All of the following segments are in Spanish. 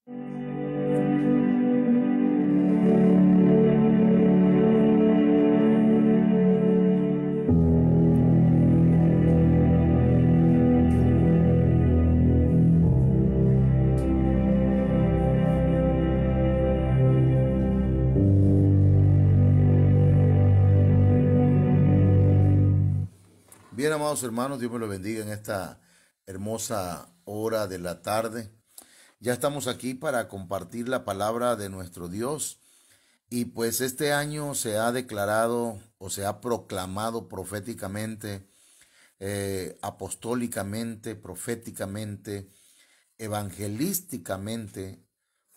Bien, amados hermanos, Dios me los bendiga en esta hermosa hora de la tarde. Ya estamos aquí para compartir la palabra de nuestro Dios y pues este año se ha declarado o se ha proclamado proféticamente, apostólicamente, proféticamente, evangelísticamente,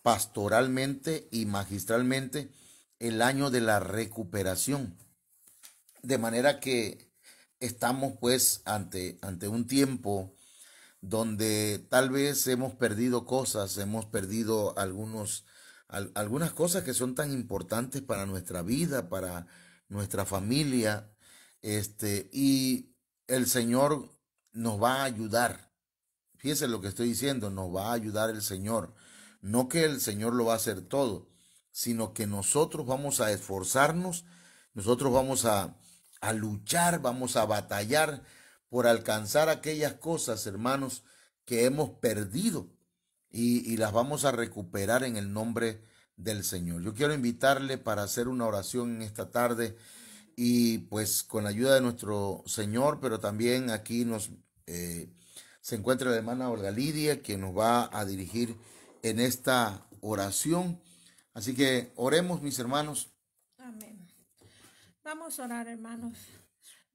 pastoralmente y magistralmente el año de la recuperación. De manera que estamos pues ante un tiempo donde tal vez hemos perdido cosas, hemos perdido algunas cosas que son tan importantes para nuestra vida, para nuestra familia, y el Señor nos va a ayudar. Fíjense lo que estoy diciendo, nos va a ayudar el Señor. No que el Señor lo va a hacer todo, sino que nosotros vamos a esforzarnos, nosotros vamos a luchar, vamos a batallar por alcanzar aquellas cosas, hermanos, que hemos perdido y las vamos a recuperar en el nombre del Señor. Yo quiero invitarle para hacer una oración en esta tarde y pues con la ayuda de nuestro Señor, pero también aquí se encuentra la hermana Olga Lidia, que nos va a dirigir en esta oración. Así que oremos, mis hermanos. Amén. Vamos a orar, hermanos.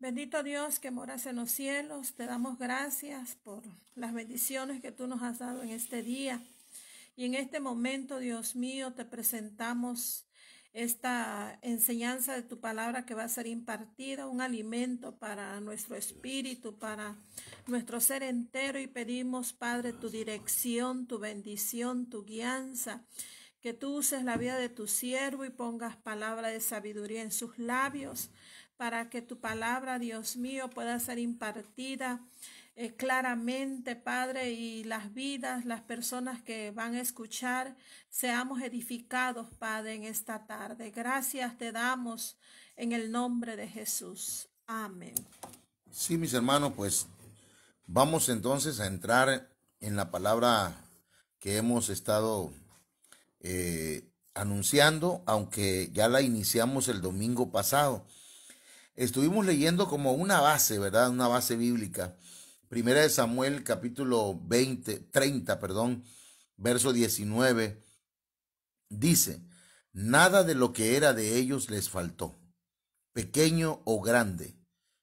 Bendito Dios que moras en los cielos, te damos gracias por las bendiciones que tú nos has dado en este día. Y en este momento, Dios mío, te presentamos esta enseñanza de tu palabra que va a ser impartida, un alimento para nuestro espíritu, para nuestro ser entero. Y pedimos, Padre, tu dirección, tu bendición, tu guianza. Que tú uses la vida de tu siervo y pongas palabra de sabiduría en sus labios, para que tu palabra, Dios mío, pueda ser impartida claramente, Padre, y las vidas, las personas que van a escuchar, seamos edificados, Padre, en esta tarde. Gracias te damos en el nombre de Jesús. Amén. Sí, mis hermanos, pues vamos entonces a entrar en la palabra que hemos estado anunciando, aunque ya la iniciamos el domingo pasado. Estuvimos leyendo como una base, ¿verdad? Una base bíblica. Primera de Samuel, capítulo 30, verso 19, dice: nada de lo que era de ellos les faltó, pequeño o grande,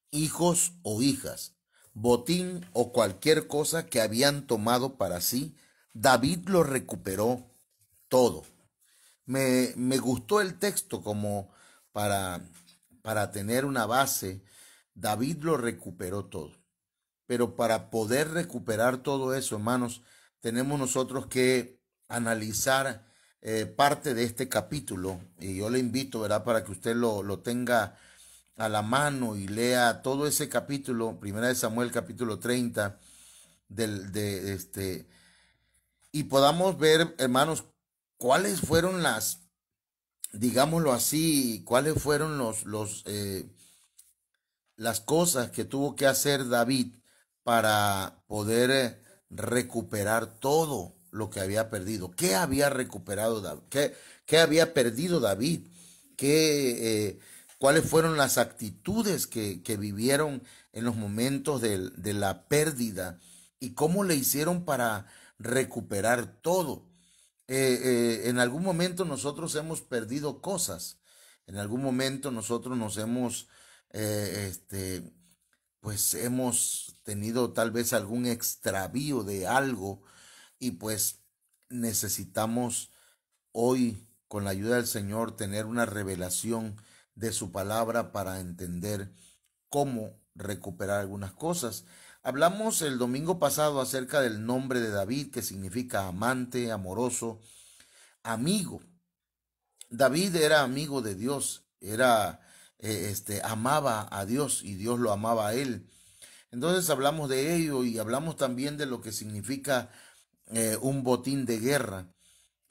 hijos o hijas, botín o cualquier cosa que habían tomado para sí, David lo recuperó todo. Me gustó el texto como para, para tener una base. David lo recuperó todo. Pero para poder recuperar todo eso, hermanos, tenemos nosotros que analizar parte de este capítulo. Y yo le invito, ¿verdad?, para que usted lo tenga a la mano y lea todo ese capítulo, Primera de Samuel, capítulo 30, y podamos ver, hermanos, cuáles fueron digámoslo así, cuáles fueron las cosas que tuvo que hacer David para poder recuperar todo lo que había perdido. ¿Qué había recuperado David? ¿Qué había perdido David? ¿Cuáles fueron las actitudes que vivieron en los momentos de la pérdida? ¿Y cómo le hicieron para recuperar todo? En algún momento nosotros hemos perdido cosas. En algún momento nosotros nos hemos pues hemos tenido tal vez algún extravío de algo y pues necesitamos hoy, con la ayuda del Señor, tener una revelación de su palabra para entender cómo recuperar algunas cosas. Hablamos el domingo pasado acerca del nombre de David, que significa amante, amoroso, amigo. David era amigo de Dios, amaba a Dios y Dios lo amaba a él. Entonces hablamos de ello y hablamos también de lo que significa un botín de guerra.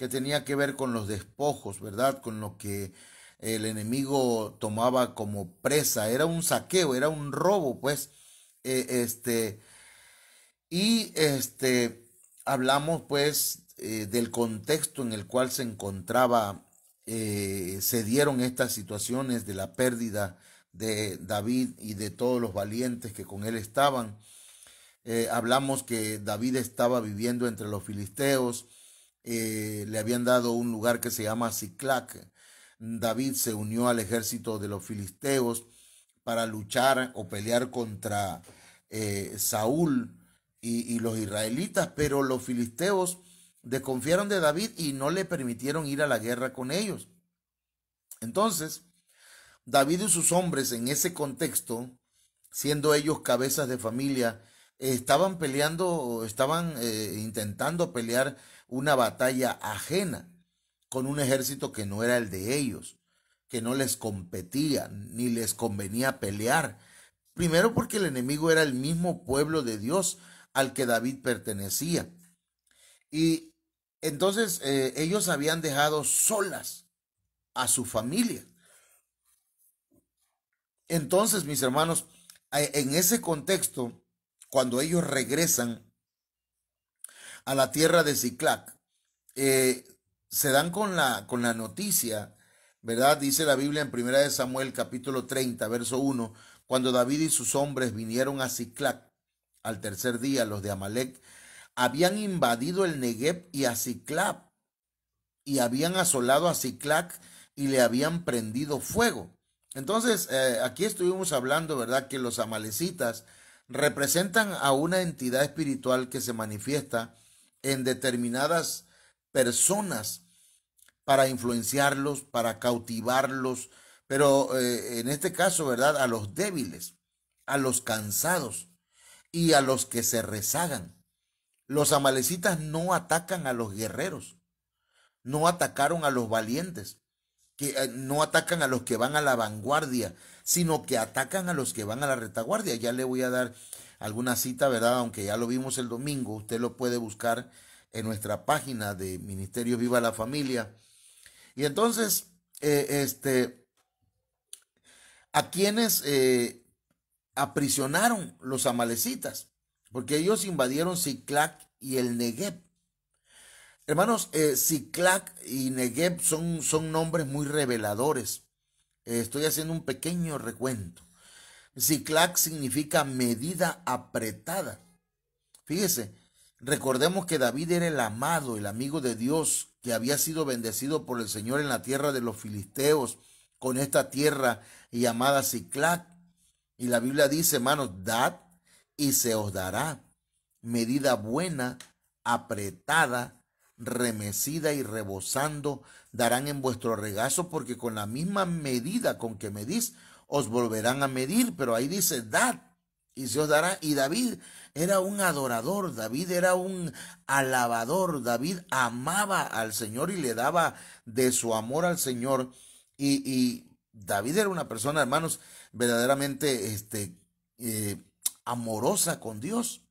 que tenía que ver con los despojos, ¿verdad? Con lo que el enemigo tomaba como presa. Era un saqueo, era un robo, pues. Eh, este, y hablamos, pues, del contexto en el cual se encontraba, se dieron estas situaciones de la pérdida de David y de todos los valientes que con él estaban. Hablamos que David estaba viviendo entre los filisteos, le habían dado un lugar que se llama Siclac. David se unió al ejército de los filisteos para luchar o pelear contra Saúl y los israelitas, pero los filisteos desconfiaron de David y no le permitieron ir a la guerra con ellos. Entonces, David y sus hombres en ese contexto, siendo ellos cabezas de familia, estaban peleando, estaban intentando pelear una batalla ajena con un ejército que no era el de ellos, que no les competía ni les convenía pelear. Primero porque el enemigo era el mismo pueblo de Dios al que David pertenecía. Y entonces ellos habían dejado solas a su familia. Entonces, mis hermanos, en ese contexto, cuando ellos regresan a la tierra de Siclac, se dan con la noticia, ¿verdad? Dice la Biblia en 1 de Samuel capítulo 30, verso 1, cuando David y sus hombres vinieron a Siclac al tercer día, los de Amalec habían invadido el Negueb y a Siclac, y habían asolado a Siclac y le habían prendido fuego. Entonces, aquí estuvimos hablando, ¿verdad?, que los amalecitas representan a una entidad espiritual que se manifiesta en determinadas personas para influenciarlos, para cautivarlos, pero en este caso, ¿verdad?, a los débiles, a los cansados y a los que se rezagan. Los amalecitas no atacan a los guerreros, no atacaron a los valientes, que no atacan a los que van a la vanguardia, sino que atacan a los que van a la retaguardia. Ya le voy a dar alguna cita, ¿verdad? Aunque ya lo vimos el domingo, usted lo puede buscar en nuestra página de Ministerio Viva la Familia. Y entonces, a quienes aprisionaron los amalecitas, porque ellos invadieron Siclac y el Negueb. Hermanos, Siclac y Negueb son nombres muy reveladores. Estoy haciendo un pequeño recuento. Siclac significa medida apretada. Fíjese, recordemos que David era el amado, el amigo de Dios, que había sido bendecido por el Señor en la tierra de los filisteos, con esta tierra llamada Siclac. Y la Biblia dice, hermanos, dad y se os dará. Medida buena, apretada, remecida y rebosando darán en vuestro regazo, porque con la misma medida con que medís os volverán a medir. Pero ahí dice dad y se os dará. Y David era un adorador, David era un alabador, David amaba al Señor y le daba de su amor al Señor. Y David era una persona, hermanos, verdaderamente amorosa con Dios.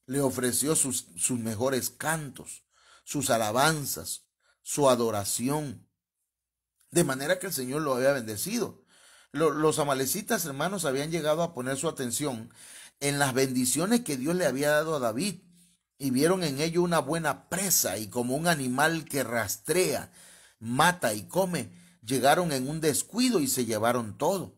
Le ofreció sus mejores cantos, sus alabanzas, su adoración, de manera que el Señor lo había bendecido. Los amalecitas, hermanos, habían llegado a poner su atención en las bendiciones que Dios le había dado a David y vieron en ello una buena presa, y como un animal que rastrea, mata y come, llegaron en un descuido y se llevaron todo.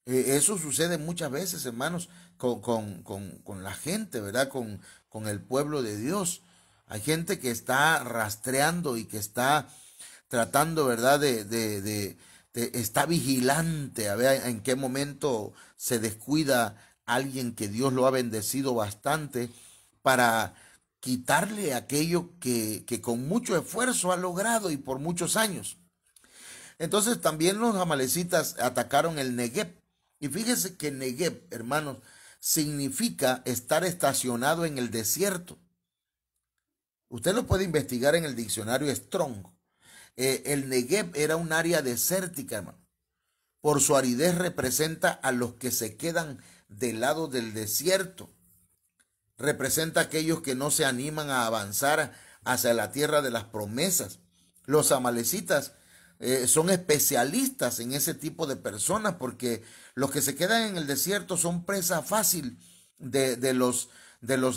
Eso sucede muchas veces, hermanos, con la gente, ¿verdad? Con el pueblo de Dios. Hay gente que está rastreando y que está tratando, ¿verdad? Está vigilante a ver en qué momento se descuida alguien que Dios lo ha bendecido bastante, para quitarle aquello que con mucho esfuerzo ha logrado y por muchos años. Entonces también los amalecitas atacaron el Negueb. Y fíjese que Negueb, hermanos, significa estar estacionado en el desierto. Usted lo puede investigar en el diccionario Strong. El Negueb era un área desértica, hermano. Por su aridez representa a los que se quedan del lado del desierto. Representa a aquellos que no se animan a avanzar hacia la tierra de las promesas. Los amalecitas son especialistas en ese tipo de personas, porque los que se quedan en el desierto son presa fácil de los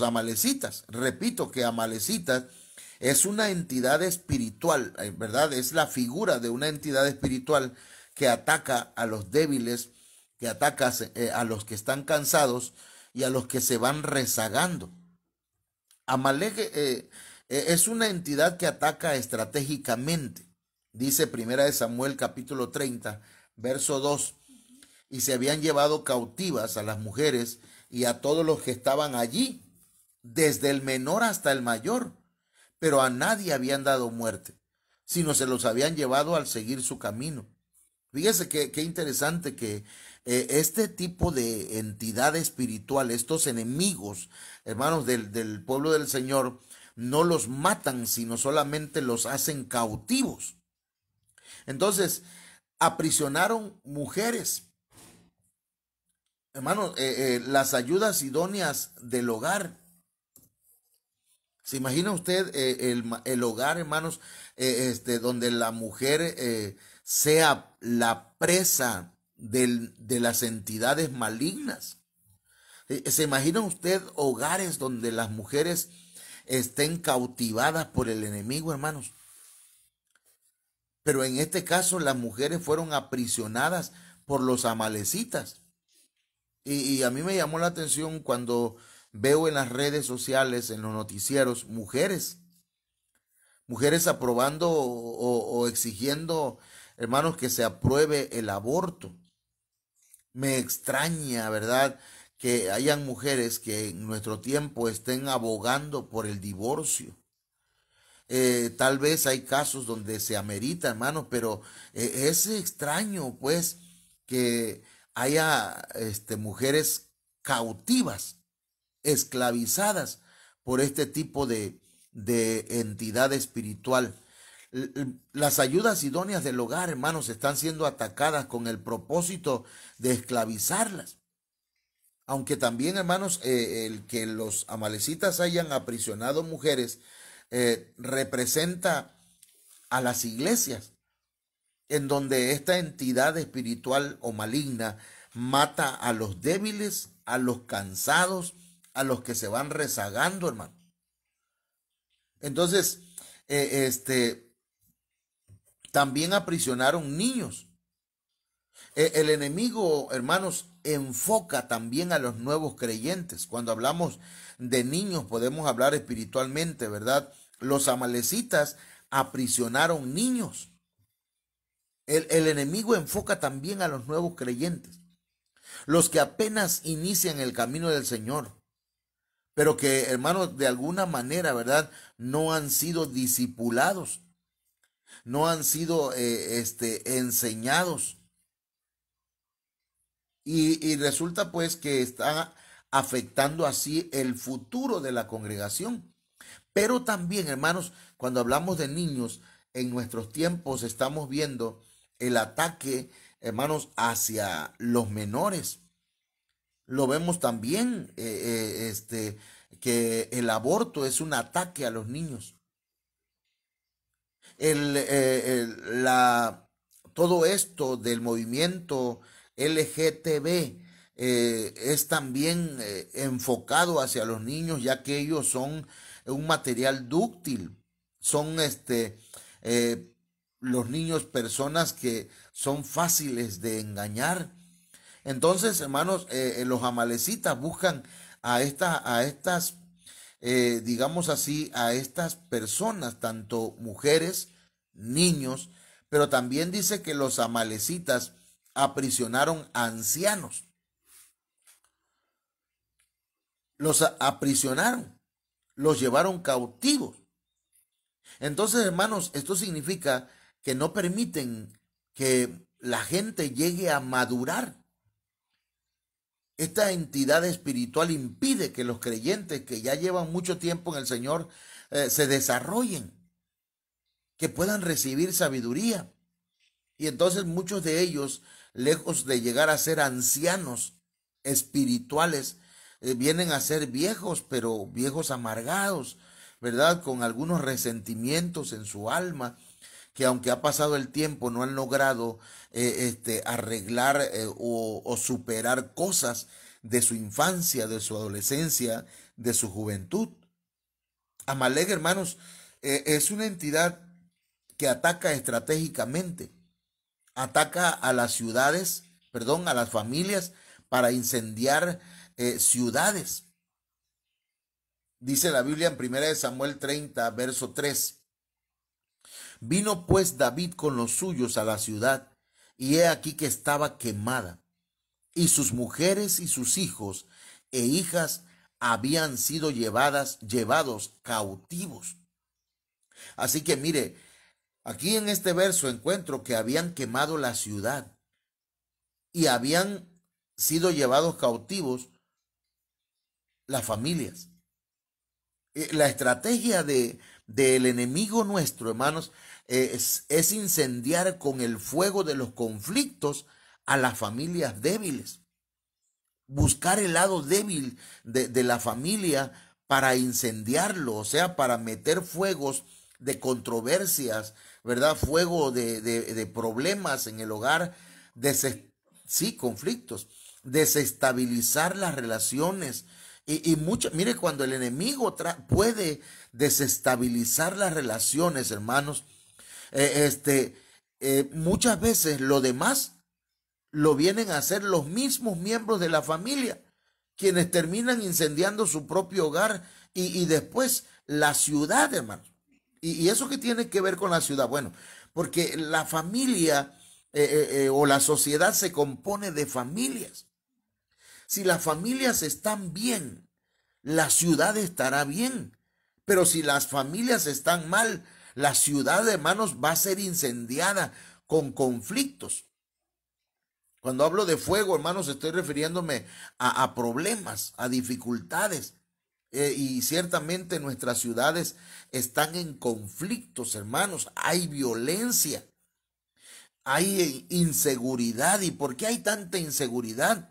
amalecitas. Repito que amalecitas es una entidad espiritual, ¿verdad? Es la figura de una entidad espiritual que ataca a los débiles, que ataca a los que están cansados y a los que se van rezagando. Amalek es una entidad que ataca estratégicamente. Dice Primera de Samuel capítulo 30, verso 2, y se habían llevado cautivas a las mujeres y a todos los que estaban allí, desde el menor hasta el mayor, pero a nadie habían dado muerte, sino se los habían llevado al seguir su camino. Fíjese qué interesante que este tipo de entidad espiritual, estos enemigos, hermanos, del pueblo del Señor, no los matan, sino solamente los hacen cautivos. Entonces, aprisionaron mujeres. Hermanos, las ayudas idóneas del hogar. ¿Se imagina usted el hogar, hermanos, donde la mujer sea la presa de las entidades malignas? ¿Se imagina usted hogares donde las mujeres estén cautivadas por el enemigo, hermanos? Pero en este caso las mujeres fueron aprisionadas por los amalecitas. Y a mí me llamó la atención cuando veo en las redes sociales, en los noticieros, mujeres aprobando o exigiendo, hermanos, que se apruebe el aborto. Me extraña, ¿verdad?, que hayan mujeres que en nuestro tiempo estén abogando por el divorcio. Tal vez hay casos donde se amerita, hermanos, pero es extraño, pues, que haya mujeres cautivas, esclavizadas por este tipo de entidad espiritual. Las ayudas idóneas del hogar, hermanos, están siendo atacadas con el propósito de esclavizarlas. Aunque también, hermanos, el que los amalecitas hayan aprisionado mujeres representa a las iglesias, en donde esta entidad espiritual o maligna mata a los débiles, a los cansados, a los que se van rezagando, hermano. Entonces, también aprisionaron niños. El enemigo, hermanos, enfoca también a los nuevos creyentes. Cuando hablamos de niños, podemos hablar espiritualmente, ¿verdad? Los amalecitas aprisionaron niños. El enemigo enfoca también a los nuevos creyentes, los que apenas inician el camino del Señor, pero que, hermanos, de alguna manera, ¿verdad?, no han sido discipulados, no han sido enseñados. Y resulta pues que están afectando así el futuro de la congregación. Pero también, hermanos, cuando hablamos de niños, en nuestros tiempos estamos viendo el ataque, hermanos, hacia los menores. Lo vemos también, que el aborto es un ataque a los niños. Todo esto del movimiento LGTB es también enfocado hacia los niños, ya que ellos son un material dúctil. Son los niños personas que son fáciles de engañar. Entonces, hermanos, los amalecitas buscan a estas, digamos así, a estas personas, tanto mujeres, niños, pero también dice que los amalecitas aprisionaron a ancianos. Los aprisionaron, los llevaron cautivos. Entonces, hermanos, esto significa que no permiten que la gente llegue a madurar. Esta entidad espiritual impide que los creyentes que ya llevan mucho tiempo en el Señor se desarrollen, que puedan recibir sabiduría. Y entonces muchos de ellos, lejos de llegar a ser ancianos espirituales, vienen a ser viejos, pero viejos amargados, ¿verdad? Con algunos resentimientos en su alma, que aunque ha pasado el tiempo no han logrado arreglar o superar cosas de su infancia, de su adolescencia, de su juventud. Amalek, hermanos, es una entidad que ataca estratégicamente, ataca a las ciudades, perdón, a las familias para incendiar ciudades. Dice la Biblia en 1 Samuel 30, verso 3. Vino pues David con los suyos a la ciudad, y he aquí que estaba quemada, y sus mujeres y sus hijos e hijas habían sido llevados cautivos. Así que mire, aquí en este verso encuentro que habían quemado la ciudad y habían sido llevados cautivos las familias. La estrategia del enemigo nuestro, hermanos, es incendiar con el fuego de los conflictos a las familias débiles. Buscar el lado débil de la familia para incendiarlo, o sea, para meter fuegos de controversias, ¿verdad? Fuego de problemas en el hogar, sí, conflictos, desestabilizar las relaciones. Y mucho, mire, cuando el enemigo puede desestabilizar las relaciones, hermanos, muchas veces lo demás lo vienen a hacer los mismos miembros de la familia, quienes terminan incendiando su propio hogar y después la ciudad, hermanos. ¿Y eso qué tiene que ver con la ciudad? Bueno, porque la familia o la sociedad se compone de familias. Si las familias están bien, la ciudad estará bien. Pero si las familias están mal, la ciudad, hermanos, va a ser incendiada con conflictos. Cuando hablo de fuego, hermanos, estoy refiriéndome a problemas, a dificultades. Y ciertamente nuestras ciudades están en conflictos, hermanos. Hay violencia, hay inseguridad. ¿Y por qué hay tanta inseguridad?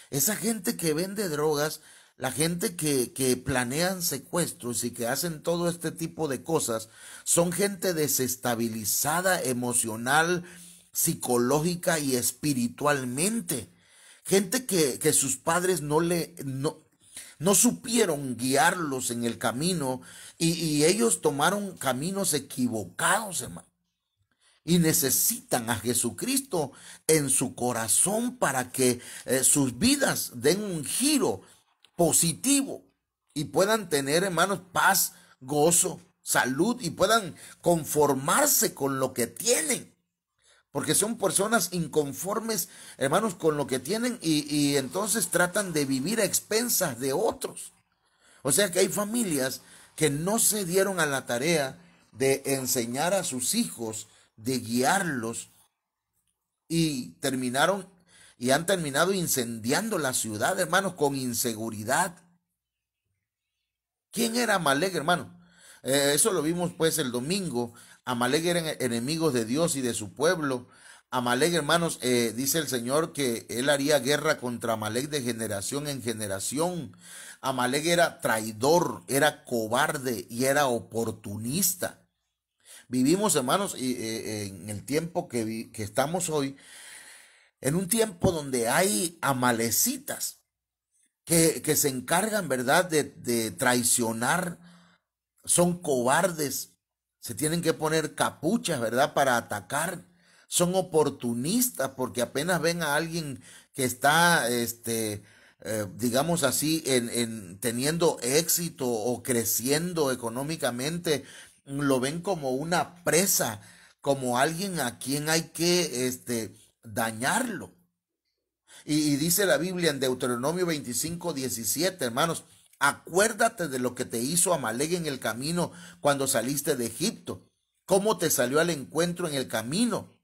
Esa gente que vende drogas, la gente que planean secuestros y que hacen todo este tipo de cosas, son gente desestabilizada emocional, psicológica y espiritualmente. Gente que sus padres no supieron guiarlos en el camino y ellos tomaron caminos equivocados, hermano. Y necesitan a Jesucristo en su corazón para que sus vidas den un giro positivo y puedan tener, hermanos, paz, gozo, salud y puedan conformarse con lo que tienen. Porque son personas inconformes, hermanos, con lo que tienen y entonces tratan de vivir a expensas de otros. O sea que hay familias que no se dieron a la tarea de enseñar a sus hijos, de guiarlos y han terminado incendiando la ciudad, hermanos, con inseguridad. ¿Quién era Amalek, hermano? Eso lo vimos pues el domingo. Amalek eran enemigos de Dios y de su pueblo. Amalek, hermanos, dice el Señor que él haría guerra contra Amalek de generación en generación. Amalek era traidor, era cobarde y era oportunista. Vivimos, hermanos, en el tiempo que estamos hoy, en un tiempo donde hay amalecitas que se encargan, ¿verdad?, de traicionar, son cobardes, se tienen que poner capuchas, ¿verdad?, para atacar, son oportunistas porque apenas ven a alguien que está, digamos así, teniendo éxito o creciendo económicamente, lo ven como una presa, como alguien a quien hay que dañarlo. Y dice la Biblia en Deuteronomio 25:17, hermanos, acuérdate de lo que te hizo Amalek en el camino cuando saliste de Egipto, cómo te salió al encuentro en el camino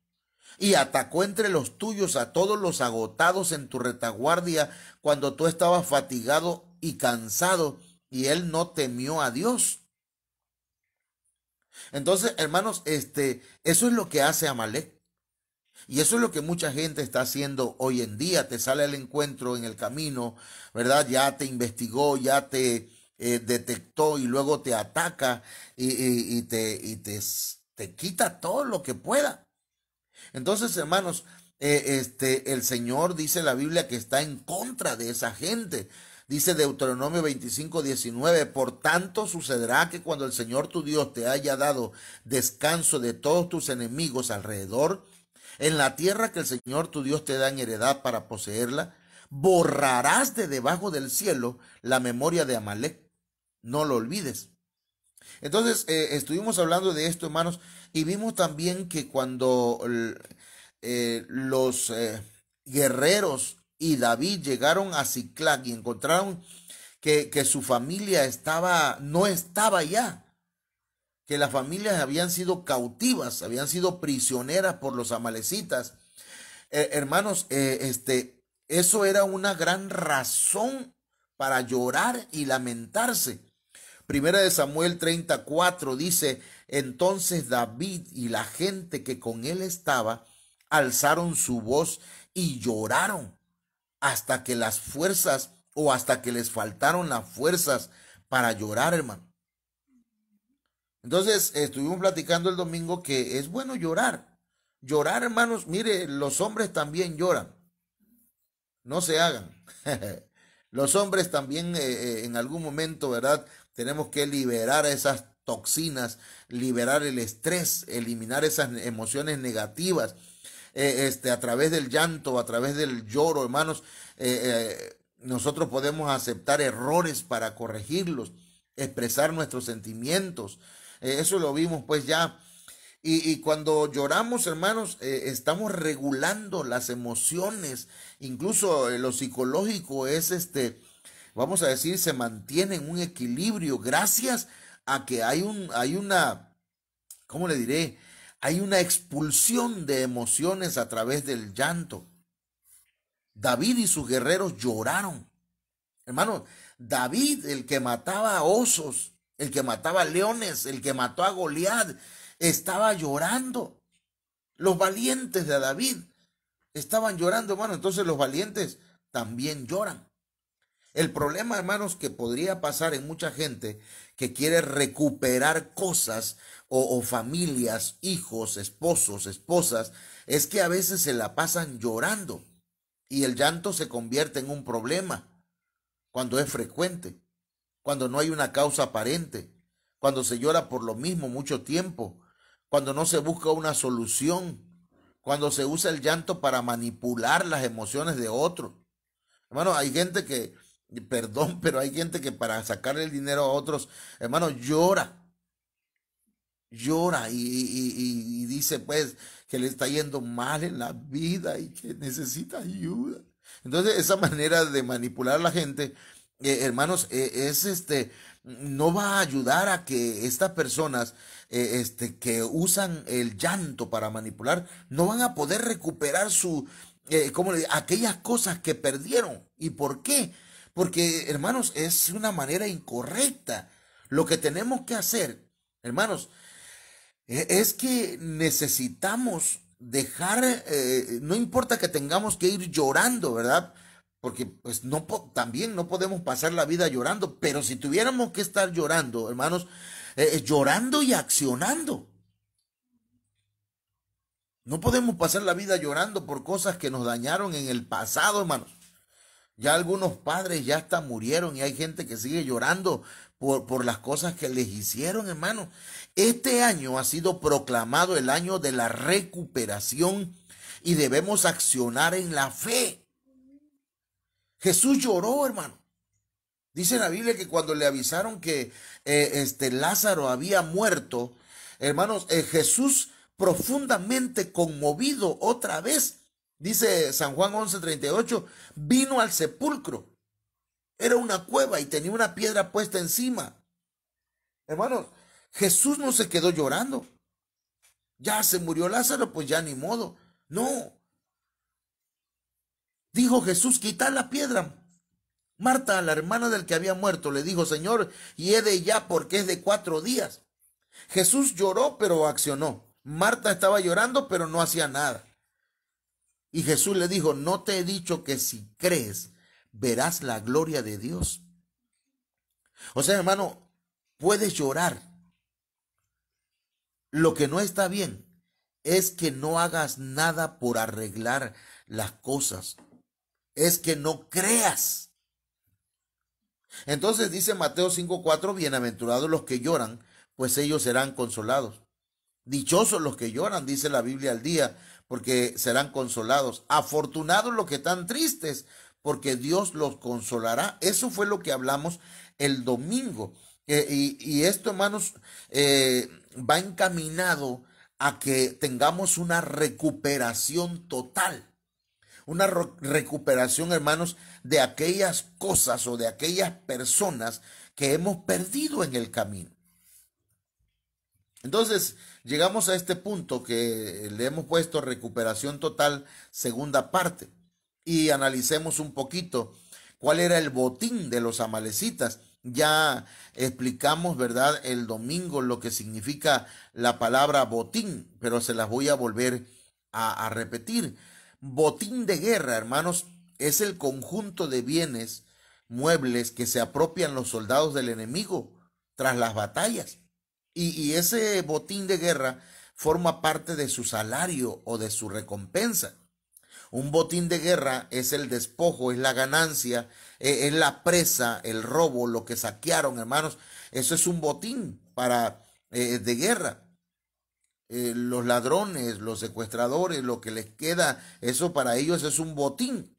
y atacó entre los tuyos a todos los agotados en tu retaguardia cuando tú estabas fatigado y cansado, y él no temió a Dios. Entonces, hermanos, eso es lo que hace Amalek. Y eso es lo que mucha gente está haciendo hoy en día. Te sale al encuentro en el camino, ¿verdad? Ya te investigó, ya te detectó y luego te ataca te quita todo lo que pueda. Entonces, hermanos, el Señor dice la Biblia que está en contra de esa gente. Dice Deuteronomio 25:19, por tanto sucederá que cuando el Señor tu Dios te haya dado descanso de todos tus enemigos alrededor, en la tierra que el Señor tu Dios te da en heredad para poseerla, borrarás de debajo del cielo la memoria de Amalek. No lo olvides. Entonces, estuvimos hablando de esto, hermanos, y vimos también que cuando los guerreros y David llegaron a Ziklag y encontraron que su familia no estaba ya, que las familias habían sido cautivas, habían sido prisioneras por los amalecitas. Hermanos, eso era una gran razón para llorar y lamentarse. Primera de Samuel 34 dice, entonces David y la gente que con él estaba alzaron su voz y lloraron hasta que las fuerzas hasta que les faltaron las fuerzas para llorar, hermano. Entonces, estuvimos platicando el domingo que es bueno llorar. Llorar, hermanos, mire, los hombres también lloran. No se hagan. Los hombres también en algún momento, ¿verdad? Tenemos que liberar esas toxinas, liberar el estrés, eliminar esas emociones negativas, a través del llanto, a través del lloro, hermanos. Nosotros podemos aceptar errores para corregirlos, expresar nuestros sentimientos. Eso lo vimos pues ya. Y cuando lloramos, hermanos, estamos regulando las emociones. Incluso lo psicológico es vamos a decir, se mantiene en un equilibrio gracias a que hay una, ¿cómo le diré? Hay una expulsión de emociones a través del llanto. David y sus guerreros lloraron. Hermano, David, el que mataba osos, el que mataba leones, el que mató a Goliat, estaba llorando. Los valientes de David estaban llorando, hermano. Entonces los valientes también lloran. El problema, hermanos, que podría pasar en mucha gente que quiere recuperar cosas o familias, hijos, esposos, esposas, es que a veces se la pasan llorando y el llanto se convierte en un problema cuando es frecuente, cuando no hay una causa aparente, cuando se llora por lo mismo mucho tiempo, cuando no se busca una solución, cuando se usa el llanto para manipular las emociones de otros. Hermano, hay gente que, perdón, pero hay gente que para sacarle el dinero a otros, hermano, llora y dice pues que le está yendo mal en la vida y que necesita ayuda. Entonces esa manera de manipular a la gente, hermanos, no va a ayudar a que estas personas que usan el llanto para manipular no van a poder recuperar aquellas cosas que perdieron. ¿Y por qué? Porque, hermanos, es una manera incorrecta. Lo que tenemos que hacer, hermanos, es que necesitamos dejar, no importa que tengamos que ir llorando, ¿verdad? Porque pues también no podemos pasar la vida llorando, pero si tuviéramos que estar llorando, hermanos, llorando y accionando. No podemos pasar la vida llorando por cosas que nos dañaron en el pasado, hermanos. Ya algunos padres ya hasta murieron y hay gente que sigue llorando por las cosas que les hicieron, hermano. Este año ha sido proclamado el año de la recuperación y debemos accionar en la fe. Jesús lloró, hermano. Dice la Biblia que cuando le avisaron que Lázaro había muerto, hermanos, Jesús profundamente conmovido otra vez, dice San Juan 11:38, vino al sepulcro. Era una cueva y tenía una piedra puesta encima. Hermanos, Jesús no se quedó llorando. Ya se murió Lázaro, pues ya ni modo. No. Dijo Jesús, quita la piedra. Marta, la hermana del que había muerto, le dijo, Señor, hiede ya porque es de 4 días. Jesús lloró, pero accionó. Marta estaba llorando, pero no hacía nada. Y Jesús le dijo, ¿no te he dicho que si crees, verás la gloria de Dios? O sea, hermano, puedes llorar. Lo que no está bien es que no hagas nada por arreglar las cosas. Es que no creas. Entonces dice Mateo 5:4, bienaventurados los que lloran, pues ellos serán consolados. Dichosos los que lloran, dice la Biblia al día, porque serán consolados. Afortunados los que están tristes, porque Dios los consolará. Eso fue lo que hablamos el domingo. Y esto, hermanos, va encaminado a que tengamos una recuperación total. Una recuperación, hermanos, de aquellas cosas o de aquellas personas que hemos perdido en el camino. Entonces, llegamos a este punto que le hemos puesto recuperación total, segunda parte, y analicemos un poquito cuál era el botín de los amalecitas. Ya explicamos, ¿verdad?, el domingo lo que significa la palabra botín, pero se las voy a volver a repetir. Botín de guerra, hermanos, es el conjunto de bienes muebles que se apropian los soldados del enemigo tras las batallas. Y ese botín de guerra forma parte de su salario o de su recompensa. Un botín de guerra es el despojo, es la ganancia, es la presa, el robo, lo que saquearon, hermanos. Eso es un botín de guerra. Los ladrones, los secuestradores, lo que les queda, eso para ellos es un botín.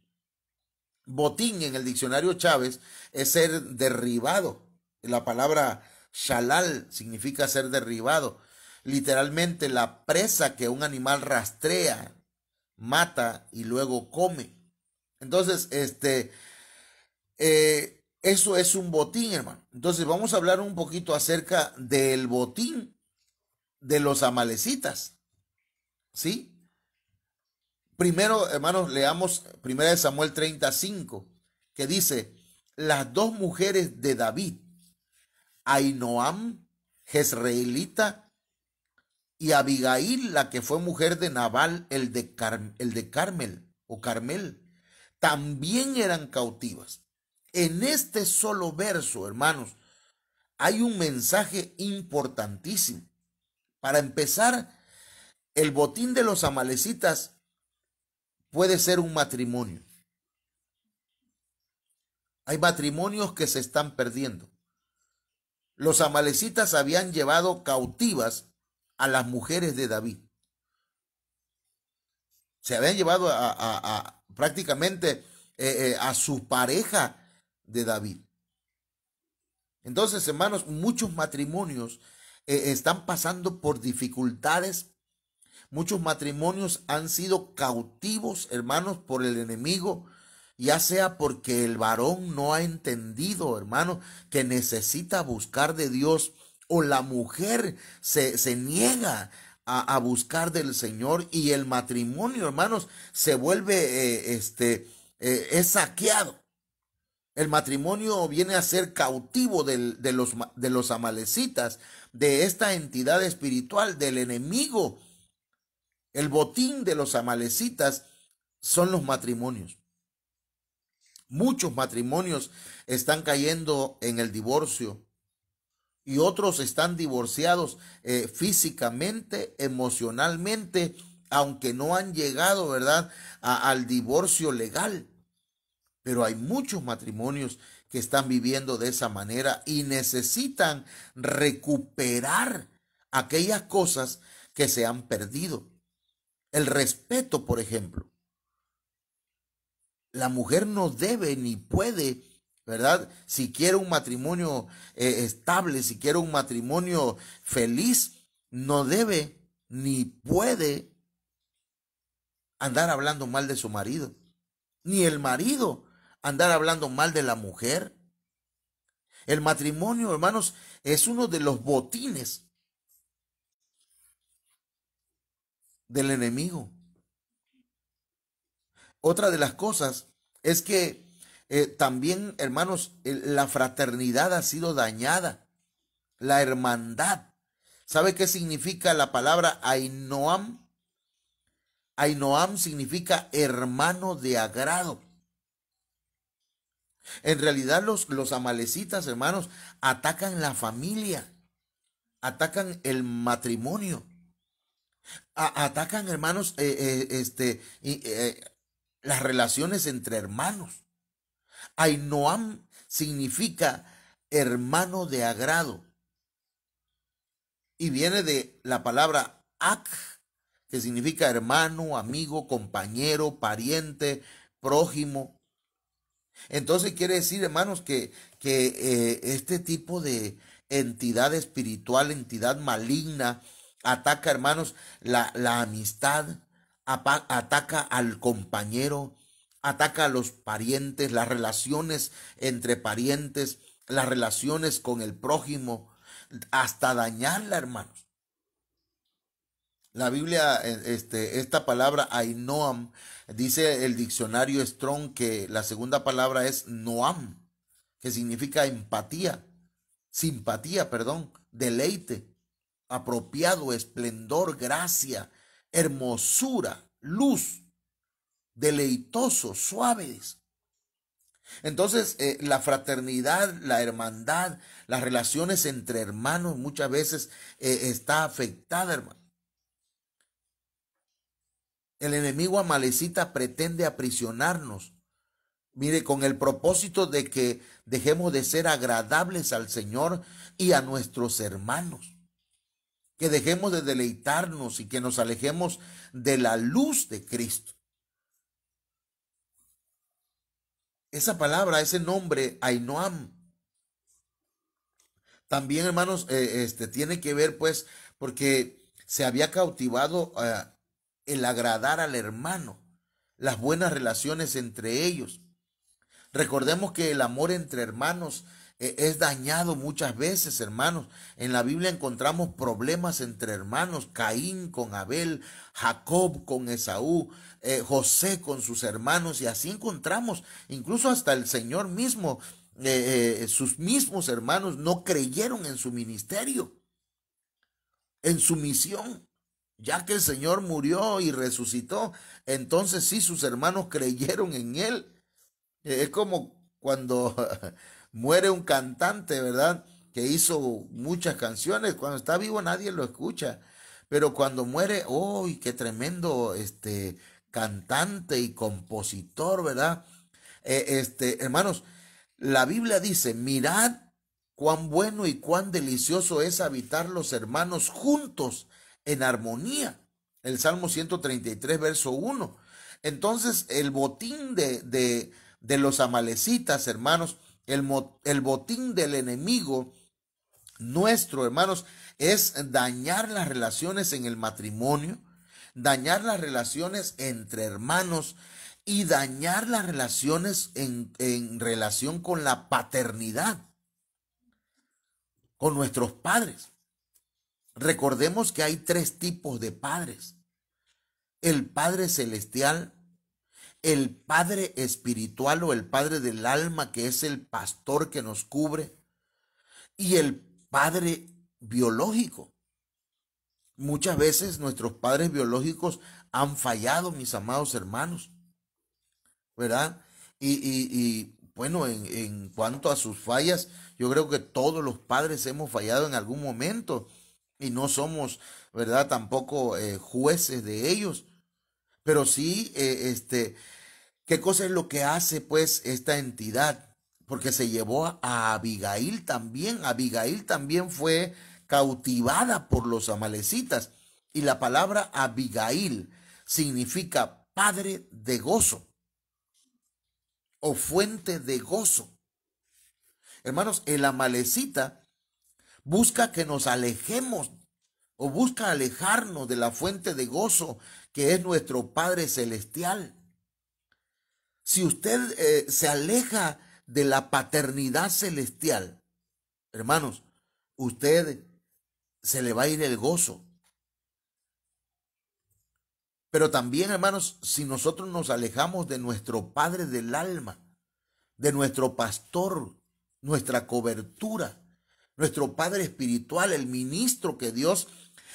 Botín en el diccionario Chávez es ser derribado. La palabra shalal significa ser derribado. Literalmente la presa que un animal rastrea, mata y luego come. Entonces, eso es un botín, hermano. Entonces vamos a hablar un poquito acerca del botín de los amalecitas, ¿sí? Primero, hermanos, leamos 1 Samuel 35, que dice, las dos mujeres de David, Ahinoam, jezreelita, y Abigail, la que fue mujer de Nabal, el de Carmel, también eran cautivas. En este solo verso, hermanos, hay un mensaje importantísimo. Para empezar, el botín de los amalecitas puede ser un matrimonio. Hay matrimonios que se están perdiendo. Los amalecitas habían llevado cautivas a las mujeres de David. Se habían llevado prácticamente a su pareja de David. Entonces, hermanos, muchos matrimonios están pasando por dificultades. Muchos matrimonios han sido cautivos, hermanos, por el enemigo, ya sea porque el varón no ha entendido, hermano, que necesita buscar de Dios, o la mujer se niega a buscar del Señor, y el matrimonio, hermanos, se vuelve, es saqueado. El matrimonio viene a ser cautivo de los amalecitas, de esta entidad espiritual, del enemigo. El botín de los amalecitas son los matrimonios. Muchos matrimonios están cayendo en el divorcio y otros están divorciados físicamente, emocionalmente, aunque no han llegado, ¿verdad?, al divorcio legal. Pero hay muchos matrimonios que están viviendo de esa manera y necesitan recuperar aquellas cosas que se han perdido. El respeto, por ejemplo. La mujer no debe ni puede, ¿verdad? Si quiere un matrimonio estable, si quiere un matrimonio feliz, no debe ni puede andar hablando mal de su marido. Ni el marido andar hablando mal de la mujer. El matrimonio, hermanos, es uno de los botines del enemigo. Otra de las cosas es que también, hermanos, la fraternidad ha sido dañada, la hermandad. ¿Sabe qué significa la palabra Ahinoam? Ahinoam significa hermano de agrado. En realidad los amalecitas, hermanos, atacan la familia, atacan el matrimonio, atacan, hermanos, las relaciones entre hermanos. Ainoam significa hermano de agrado y viene de la palabra ak, que significa hermano, amigo, compañero, pariente, prójimo. Entonces quiere decir, hermanos, que este tipo de entidad espiritual, entidad maligna, ataca, hermanos, la amistad, ataca al compañero, ataca a los parientes, las relaciones entre parientes, las relaciones con el prójimo, hasta dañarla, hermanos. La Biblia, esta palabra Ainoam, dice el diccionario Strong que la segunda palabra es Noam, que significa empatía, simpatía, perdón, deleite, apropiado, esplendor, gracia, hermosura, luz, deleitoso, suaves. Entonces, la fraternidad, la hermandad, las relaciones entre hermanos muchas veces está afectada, hermano. El enemigo amalecita pretende aprisionarnos, mire, con el propósito de que dejemos de ser agradables al Señor y a nuestros hermanos, que dejemos de deleitarnos y que nos alejemos de la luz de Cristo. Esa palabra, ese nombre, Ainoam, también, hermanos, tiene que ver, pues, porque se había cautivado el agradar al hermano, las buenas relaciones entre ellos. Recordemos que el amor entre hermanos es dañado muchas veces, hermanos. En la Biblia encontramos problemas entre hermanos, Caín con Abel, Jacob con Esaú, José con sus hermanos, y así encontramos incluso hasta el Señor mismo, sus mismos hermanos no creyeron en su ministerio, en su misión. Ya que el Señor murió y resucitó, entonces sí, sus hermanos creyeron en él. Es como cuando muere un cantante, ¿verdad? Que hizo muchas canciones. Cuando está vivo nadie lo escucha. Pero cuando muere, ¡oh, qué tremendo cantante y compositor!, ¿verdad? Hermanos, la Biblia dice, mirad cuán bueno y cuán delicioso es habitar los hermanos juntos en armonía. El Salmo 133, verso 1. Entonces, el botín de los amalecitas, hermanos, el botín del enemigo nuestro, hermanos, es dañar las relaciones en el matrimonio, dañar las relaciones entre hermanos y dañar las relaciones en relación con la paternidad, con nuestros padres. Recordemos que hay tres tipos de padres: el Padre Celestial, el Padre Espiritual o el Padre del alma, que es el pastor que nos cubre, y el Padre biológico. Muchas veces nuestros padres biológicos han fallado, mis amados hermanos, ¿verdad? Y bueno, en cuanto a sus fallas, yo creo que todos los padres hemos fallado en algún momento y no somos, ¿verdad?, tampoco jueces de ellos. Pero sí, ¿qué cosa es lo que hace pues esta entidad? Porque se llevó a Abigail también. Abigail también fue cautivada por los amalecitas. Y la palabra Abigail significa padre de gozo o fuente de gozo. Hermanos, el amalecita busca que nos alejemos o busca alejarnos de la fuente de gozo que es nuestro Padre Celestial. Si usted se aleja de la paternidad celestial, hermanos, usted se le va a ir el gozo. Pero también, hermanos, si nosotros nos alejamos de nuestro Padre del alma, de nuestro pastor, nuestra cobertura, nuestro Padre espiritual, el ministro que Dios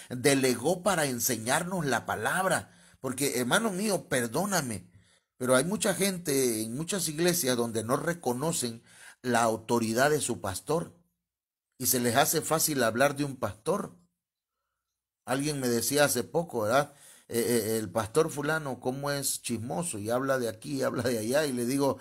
delegó para enseñarnos la palabra. Porque, hermano mío, perdóname, Pero hay mucha gente en muchas iglesias donde no reconocen la autoridad de su pastor y se les hace fácil hablar de un pastor. Alguien me decía hace poco, ¿verdad? El pastor fulano, cómo es chismoso y habla de aquí, habla de allá, y le digo,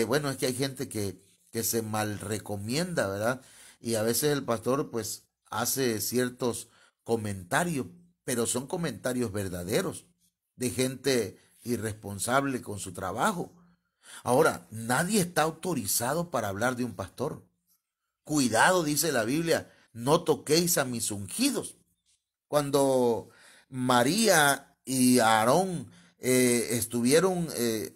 bueno, es que hay gente que se mal recomienda, ¿verdad? Y a veces el pastor pues hace ciertos comentarios, pero son comentarios verdaderos de gente irresponsable con su trabajo. Ahora, nadie está autorizado para hablar de un pastor. Cuidado, dice la Biblia, no toquéis a mis ungidos. Cuando María y Aarón estuvieron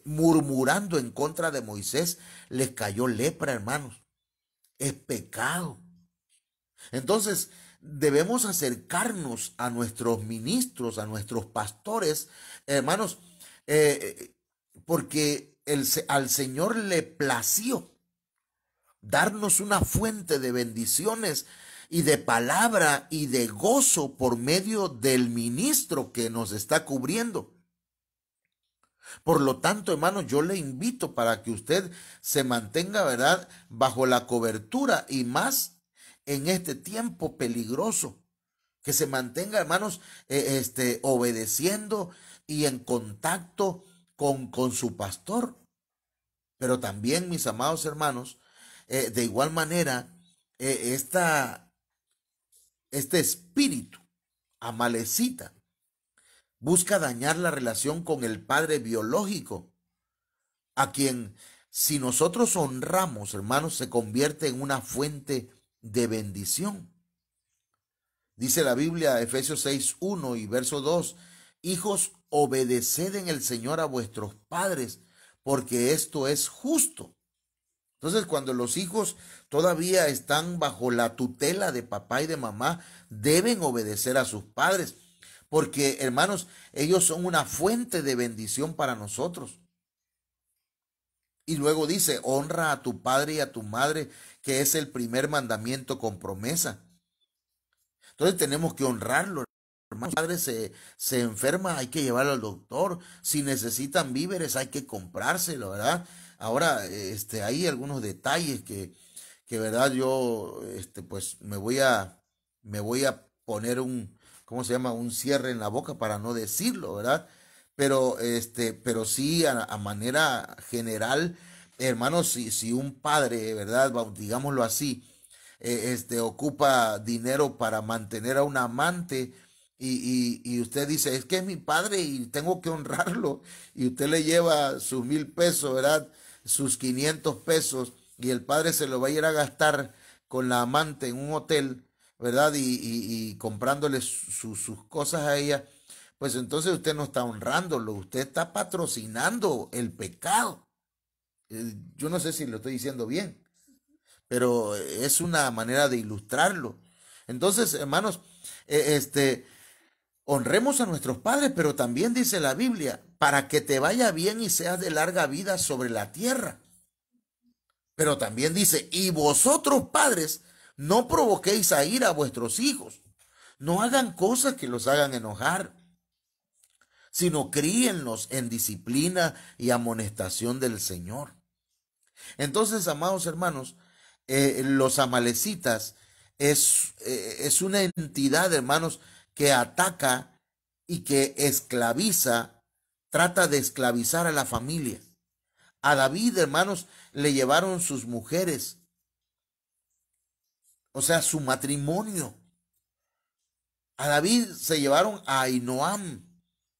murmurando en contra de Moisés, les cayó lepra, hermanos. Es pecado. Entonces, debemos acercarnos a nuestros ministros, a nuestros pastores, hermanos, eh, porque al Señor le plació darnos una fuente de bendiciones y de palabra y de gozo por medio del ministro que nos está cubriendo. Por lo tanto, hermano, yo le invito para que usted se mantenga, ¿verdad?, bajo la cobertura y más en este tiempo peligroso. Que se mantenga, hermanos, obedeciendo y en contacto con su pastor. Pero también, mis amados hermanos, de igual manera, este espíritu amalecita busca dañar la relación con el padre biológico, a quien, si nosotros honramos, hermanos, se convierte en una fuente de bendición. Dice la Biblia, Efesios 6:1 y verso 2, hijos, obedeced en el Señor a vuestros padres, porque esto es justo. Entonces, cuando los hijos todavía están bajo la tutela de papá y de mamá, deben obedecer a sus padres, porque, hermanos, ellos son una fuente de bendición para nosotros. Y luego dice, honra a tu padre y a tu madre, que es el primer mandamiento con promesa. Entonces tenemos que honrarlo. Hermanos, padre se enferma, hay que llevarlo al doctor. Si necesitan víveres, hay que comprárselo, ¿verdad? Ahora, hay algunos detalles que verdad, yo, pues me voy a poner ¿cómo se llama? Un cierre en la boca para no decirlo, ¿verdad? Pero sí, a manera general, hermanos, si un padre, ¿verdad? Digámoslo así, ocupa dinero para mantener a un amante y usted dice, es que es mi padre y tengo que honrarlo, y usted le lleva sus 1,000 pesos, ¿verdad? Sus 500 pesos, y el padre se lo va a ir a gastar con la amante en un hotel, ¿verdad? Y comprándole sus cosas a ella, pues entonces usted no está honrándolo, usted está patrocinando el pecado. Yo no sé si lo estoy diciendo bien, pero es una manera de ilustrarlo. Entonces, hermanos, honremos a nuestros padres, pero también dice la Biblia, para que te vaya bien y seas de larga vida sobre la tierra. Pero también dice, y vosotros padres, no provoquéis a ira a vuestros hijos, no hagan cosas que los hagan enojar, sino críenlos en disciplina y amonestación del Señor. Entonces, amados hermanos, los amalecitas es una entidad, hermanos, que ataca y que esclaviza, trata de esclavizar a la familia. A David, hermanos, le llevaron sus mujeres, o sea, su matrimonio. A David se llevaron a Ahinoam,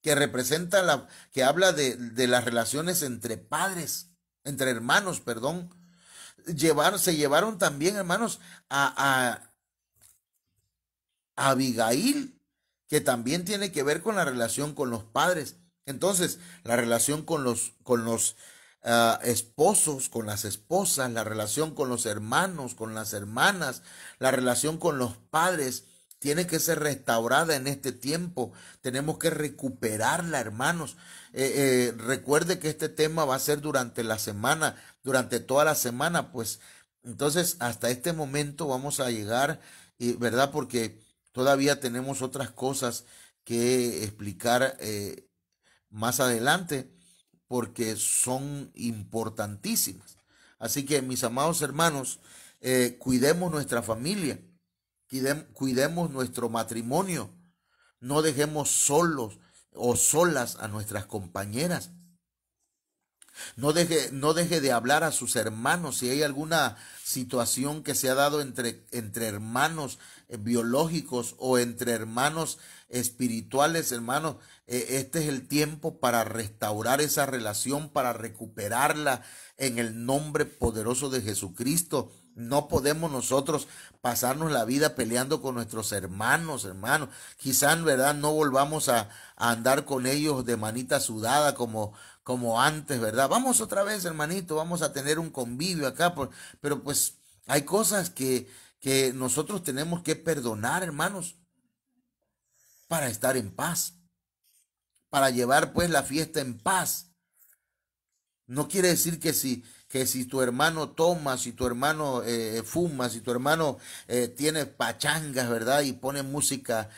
que representa que habla de las relaciones entre padres, entre hermanos, perdón. Se llevaron también, hermanos, a Abigail, que también tiene que ver con la relación con los padres. Entonces, la relación con los esposos, con las esposas, la relación con los hermanos, con las hermanas, la relación con los padres, tiene que ser restaurada en este tiempo. Tenemos que recuperarla, hermanos. Recuerde que este tema va a ser durante la semana, durante toda la semana, pues entonces hasta este momento vamos a llegar, ¿verdad? Porque todavía tenemos otras cosas que explicar más adelante, porque son importantísimas. Así que, mis amados hermanos, cuidemos nuestra familia, cuidemos nuestro matrimonio, no dejemos solos o solas a nuestras compañeras. No deje de hablar a sus hermanos. Si hay alguna situación que se ha dado entre hermanos biológicos o entre hermanos espirituales, hermanos, este es el tiempo para restaurar esa relación, para recuperarla en el nombre poderoso de Jesucristo. No podemos nosotros pasarnos la vida peleando con nuestros hermanos. Quizá en verdad no volvamos a andar con ellos de manita sudada como antes, ¿verdad? Vamos otra vez, hermanito, vamos a tener un convivio acá, pero pues hay cosas que nosotros tenemos que perdonar, hermanos, para estar en paz, para llevar pues la fiesta en paz. No quiere decir que si tu hermano toma, si tu hermano fuma, si tu hermano tiene pachangas, ¿verdad? Y pone música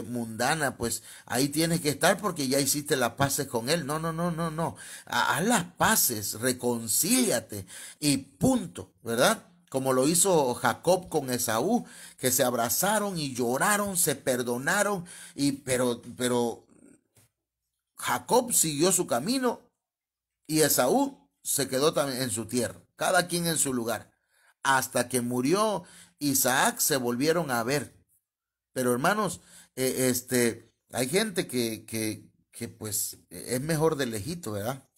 mundana, pues ahí tienes que estar porque ya hiciste las paces con él. No. Haz las paces, reconcíliate y punto, ¿verdad? Como lo hizo Jacob con Esaú, que se abrazaron y lloraron, se perdonaron, pero Jacob siguió su camino y Esaú se quedó también en su tierra, cada quien en su lugar. Hasta que murió Isaac se volvieron a ver. Pero hermanos, hay gente que pues es mejor de lejito, ¿verdad?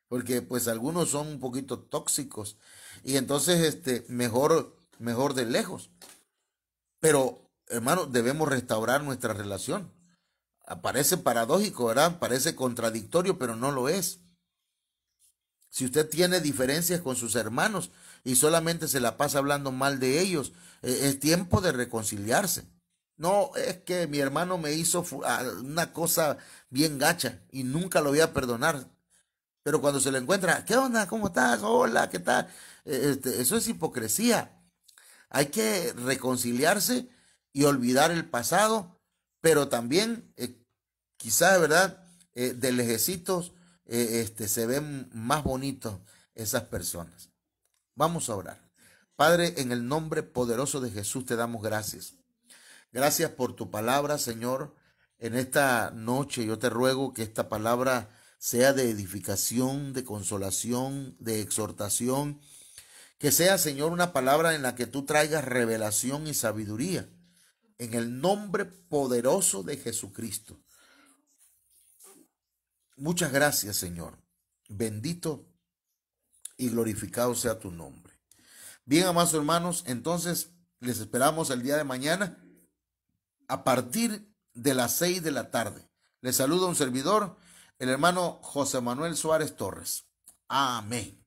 Porque pues algunos son un poquito tóxicos y entonces mejor de lejos. Pero hermanos, debemos restaurar nuestra relación. Parece paradójico, ¿verdad? Parece contradictorio, pero no lo es. Si usted tiene diferencias con sus hermanos y solamente se la pasa hablando mal de ellos, es tiempo de reconciliarse. No, es que mi hermano me hizo una cosa bien gacha y nunca lo voy a perdonar. Pero cuando se lo encuentra, ¿qué onda? ¿Cómo estás? Hola, ¿qué tal? Eso es hipocresía. Hay que reconciliarse y olvidar el pasado, pero también, quizás, ¿verdad? De lejecitos, se ven más bonitos esas personas. Vamos a orar. Padre, en el nombre poderoso de Jesús te damos gracias. Gracias por tu palabra, Señor. En esta noche yo te ruego que esta palabra sea de edificación, de consolación, de exhortación. Que sea, Señor, una palabra en la que tú traigas revelación y sabiduría. En el nombre poderoso de Jesucristo. Muchas gracias, Señor. Bendito y glorificado sea tu nombre. Bien, amados hermanos, entonces les esperamos el día de mañana a partir de las 6 de la tarde. Les saluda un servidor, el hermano José Manuel Suárez Torres. Amén.